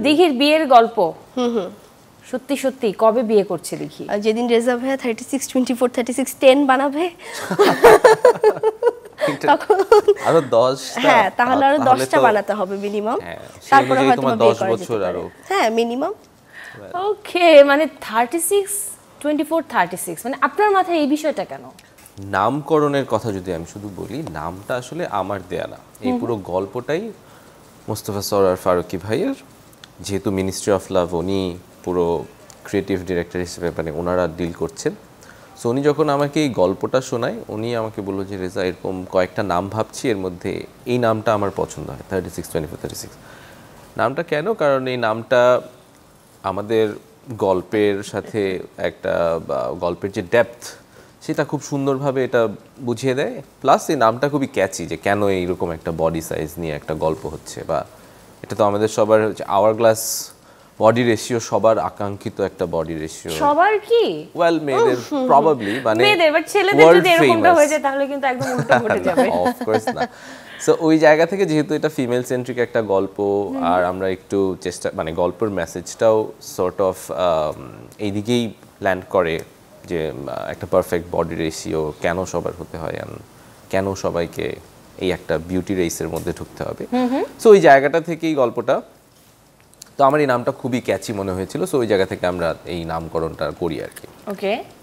দিঘির বিয়ের গল্প সত্যি সত্যি কবে বিয়ে করছে দিঘি? যেদিন রেজা ভাইয়া 36 24 36 10 বানাবে তখন আরো 10টা, হ্যাঁ তাহলে আরো 10টা বানাতে হবে মিনিমাম। তারপরে হয়তো তোমার 10 বছর আরো, হ্যাঁ মিনিমাম। ওকে, মানে 36 24 36, মানে আপনার মাথায় এই বিষয়টা কেন? নামকরণের কথা যদি আমি শুধু বলি, নামটা আসলে আমার দেয়া না, এই পুরো গল্পটাই মোস্তফা সরোয়ার ফারুকী ভাইয়ের। যেহেতু মিনিস্ট্রি অফ লাভ উনি পুরো ক্রিয়েটিভ ডিরেক্টর হিসেবে মানে ওনারা ডিল করছেন, সো উনি যখন আমাকে এই গল্পটা শোনায় উনি আমাকে বললো যে রেজা এরকম কয়েকটা নাম ভাবছি, এর মধ্যে এই নামটা আমার পছন্দ হয়, 36 24 36 নামটা। কেন? কারণ এই নামটা আমাদের গল্পের সাথে একটা গল্পের যে ডেপথ সেটা খুব সুন্দরভাবে এটা বুঝিয়ে দেয়, প্লাস এই নামটা খুবই ক্যাচি, যে কেন এইরকম একটা বডি সাইজ নিয়ে একটা গল্প হচ্ছে, বা এটা তো আমাদের সবার হচ্ছে আওয়ার গ্লাস বডি রেশিও, সবার আকাঙ্ক্ষিত একটা বডি রেশিও। সবার কি? ওয়েল মেয়েদের প্রবাবলি, মানে মেয়েদের, বাট ছেলেদের যদি এরকমটা হয়ে যায় তাহলে কিন্তু একদম উল্টো ঘটে যাবে। অফ কোর্স না। সো ওই জায়গা থেকে যেহেতু এটা ফিমেল সেন্ট্রিক একটা গল্প, আর আমরা একটু চেষ্টা মানে গল্পের মেসেজটাও সর্ট অফ এইদিকেই ল্যান্ড করে, যে একটা পারফেক্ট বডি রেশিও কেন সবার হতে হয়, কেন সবাইকে এই একটা বিউটি রেসের মধ্যে ঢুকতে হবে। সো ওই জায়গাটা থেকেই গল্পটা, তো আমার এই নামটা খুবই ক্যাচি মনে হয়েছিল, সো ওই জায়গা থেকে আমরা এই নামকরণটা করি আর কি। ওকে।